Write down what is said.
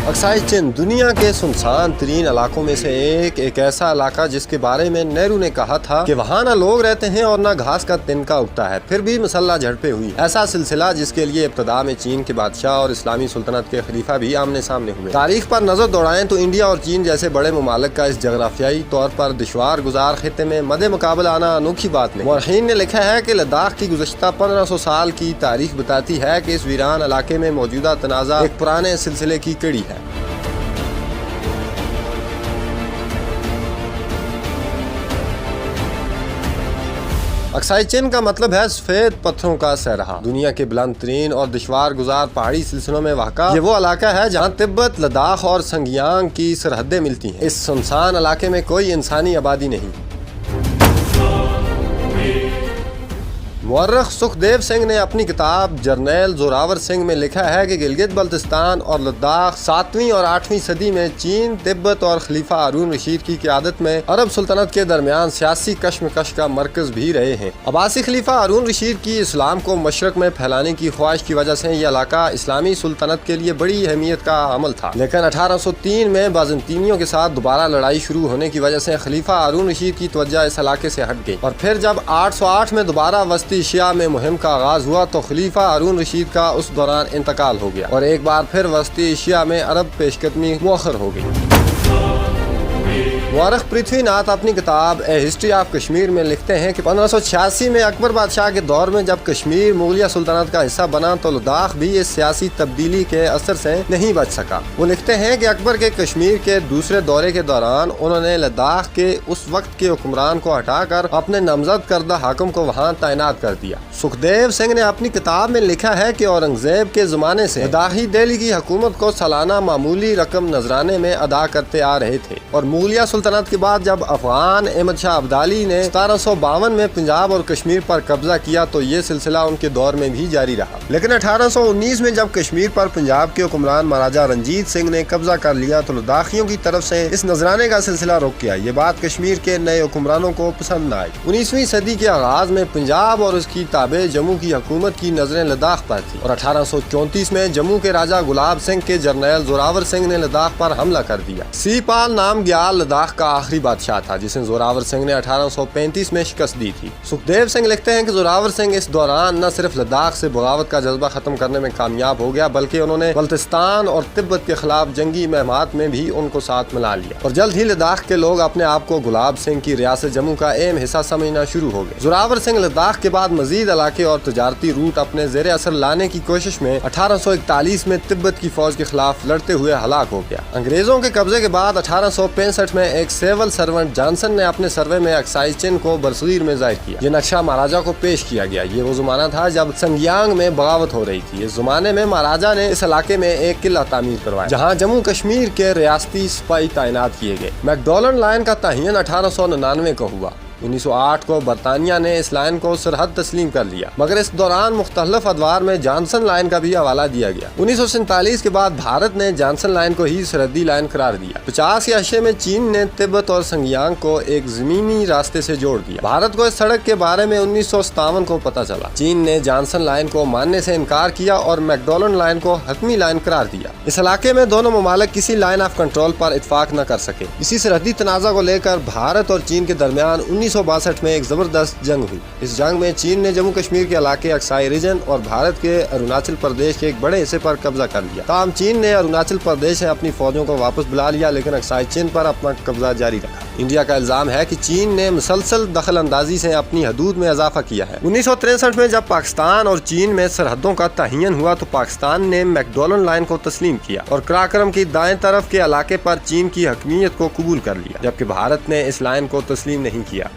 Aksai चीन दुनिया के सुनसान तरीन इलाकों में से एक ऐसा इलाका जिसके बारे में नेहरू ने कहा था कि वहाँ न लोग रहते हैं और न घास का तिनका उगता है, फिर भी मसल्ला झड़पें हुई। ऐसा सिलसिला जिसके लिए इब्तदा में चीन के बादशाह और इस्लामी सुल्तनत के खलीफा भी आमने सामने हुए। तारीख पर नजर दौड़ाएं तो इंडिया और चीन जैसे बड़े ममालिक का इस जगराफियाई तौर पर दुश्वार गुजार खित्ते में मदे मुकाबला आना अनोखी बात नहीं। मौरखीन ने लिखा है कि लद्दाख की गुज़श्ता 1500 साल की तारीख बताती है कि इस वीरान इलाके में मौजूदा तनाज़ा एक पुराने सिलसिले की कड़ी है। अक्साई चीन का मतलब है सफेद पत्थरों का सहरा। दुनिया के बुलंद तरीन और दुश्वार गुजार पहाड़ी सिलसिलों में वाक़ा ये वो इलाका है जहाँ तिब्बत, लद्दाख और संगियांग की सरहदें मिलती हैं। इस सुनसान इलाके में कोई इंसानी आबादी नहीं। मुअर्रिख सुखदेव सिंह ने अपनी किताब जर्नैल जोरावर सिंह में लिखा है कि गिलगित बल्तिस्तान और लद्दाख 7वीं और 8वीं सदी में चीन, तिब्बत और खलीफा हारून रशीद की क़यादत में अरब सुल्तनत के दरमियान सियासी कशमकश का मरकज भी रहे हैं। अब्बासी खलीफा हारून रशीद की इस्लाम को मशरक में फैलाने की ख्वाहिश की वजह से यह इलाका इस्लामी सुल्तनत के लिए बड़ी अहमियत का अमल था, लेकिन 1803 में बाज़ंतीनियों के साथ दोबारा लड़ाई शुरू होने की वजह से खलीफा हारून रशीद की तवज्जो इस इलाके से हट गई और फिर जब 808 में दोबारा वस्ती एशिया में मुहिम का आगाज हुआ तो खलीफा हारून रशीद का उस दौरान इंतकाल हो गया और एक बार फिर वस्ती एशिया में अरब पेशकदमी मुअख्खर हो गई। मुअर्रिख पृथ्वीनाथ अपनी किताब ए हिस्ट्री ऑफ कश्मीर में लिखते हैं कि 1586 में अकबर बादशाह के दौर में जब कश्मीर मुगलिया सुल्तनत का हिस्सा बना तो लद्दाख भी इस सियासी तब्दीली के असर से नहीं बच सका। वो लिखते हैं कि अकबर के कश्मीर के दूसरे दौरे के दौरान उन्होंने लद्दाख के उस वक्त के हुक्मरान को हटाकर अपने नामजद करदा हाकिम को वहाँ तैनात कर दिया। सुखदेव सिंह ने अपनी किताब में लिखा है कि औरंगजेब के ज़माने से लद्दाखी दिल्ली की हुकूमत को सालाना मामूली रकम नजराने में अदा करते आ रहे थे और मुगलिया सुल्तनत के बाद जब अफगान अहमद शाह अब्दाली ने 1752 में पंजाब और कश्मीर पर कब्जा किया तो ये सिलसिला उनके दौर में भी जारी रहा। लेकिन 1819 में जब कश्मीर पर पंजाब के हुक्मरान महाराजा रंजीत सिंह ने कब्जा कर लिया तो लद्दाखियों की तरफ से इस नजराने का सिलसिला रुक गया। ये बात कश्मीर के नए हुक्मरानों को पसंद न आई। 19वीं सदी के आगाज में पंजाब और उसकी ताबे जम्मू की हुकूमत की नजरें लद्दाख पर थी और 1834 में जम्मू के राजा गुलाब सिंह के जर्नैल जोरावर सिंह ने लद्दाख पर हमला कर दिया। सीपाल नाम ग्याल लद्दाख का आखिरी बादशाह था जिसे जोरावर सिंह ने 1835 में शिकस्त दी थी। सुखदेव सिंह लिखते हैं कि जोरावर सिंह इस दौरान न सिर्फ लद्दाख से बगावत का जज्बा खत्म करने में कामयाब हो गया बल्कि उन्होंने बल्तिस्तान और तिब्बत के खिलाफ जंगी मुहिमात में भी उनको साथ मिला लिया और जल्द ही लद्दाख के लोग अपने आप को गुलाब सिंह की रियासत जम्मू का अहम हिस्सा समझना शुरू हो गए। जोरावर सिंह लद्दाख के बाद मजीद इलाके और तजारती रूट अपने जेर असर लाने की कोशिश में 1841 में तिब्बत की फौज के खिलाफ लड़ते हुए हलाक हो गया। अंग्रेजों के कब्जे के बाद 1865 में एक सिविल सर्वेंट जॉनसन ने अपने सर्वे में अक्साई चीन को बरसगीर में जाहिर किया। ये नक्शा महाराजा को पेश किया गया। ये वो जमाना था जब संगियांग में बगावत हो रही थी। इस जमाने में महाराजा ने इस इलाके में एक किला तामीर करवाया जहाँ जम्मू कश्मीर के रियासती सिपाही तैनात किए गए। मैकडोनल्ड लाइन का तयन 1899 को हुआ। 1908 को बरतानिया ने इस लाइन को सरहद तस्लीम कर लिया मगर इस दौरान मुख्तलिफ अदवार में जॉनसन लाइन का भी हवाला दिया गया। 1947 के बाद भारत ने जॉनसन लाइन को ही सरहदी लाइन करार दिया। 50 के अरसे में चीन ने तिब्बत और संगियांग को एक जमीनी रास्ते से जोड़ दिया। भारत को इस सड़क के बारे में 1957 को पता चला। चीन ने जॉनसन लाइन को मानने से इनकार किया और मैकडोनल्ड लाइन को हतमी लाइन करार दिया। इस इलाके में दोनों ममालिक किसी लाइन ऑफ कंट्रोल पर इत्फाक न कर सके। इसी सरहदी तनाज़ा को लेकर भारत और चीन के दरमियान 1962 में एक जबरदस्त जंग हुई। इस जंग में चीन ने जम्मू कश्मीर के इलाके अक्साई रीजन और भारत के अरुणाचल प्रदेश के एक बड़े हिस्से पर कब्जा कर लिया। ताहम चीन ने अरुणाचल प्रदेश से अपनी फौजों को वापस बुला लिया लेकिन अक्साई चीन पर अपना कब्जा जारी रखा। इंडिया का इल्जाम है कि चीन ने मुसलसल दखल अंदाजी से अपनी हदूद में इजाफा किया है। 1963 में जब पाकिस्तान और चीन में सरहदों का तयन हुआ तो पाकिस्तान ने मैकडोनल्ड लाइन को तस्लीम किया और कराक्रम की दाएं तरफ के इलाके पर चीन की हकमियत को कबूल कर लिया जबकि भारत ने इस लाइन को तस्लीम नहीं किया।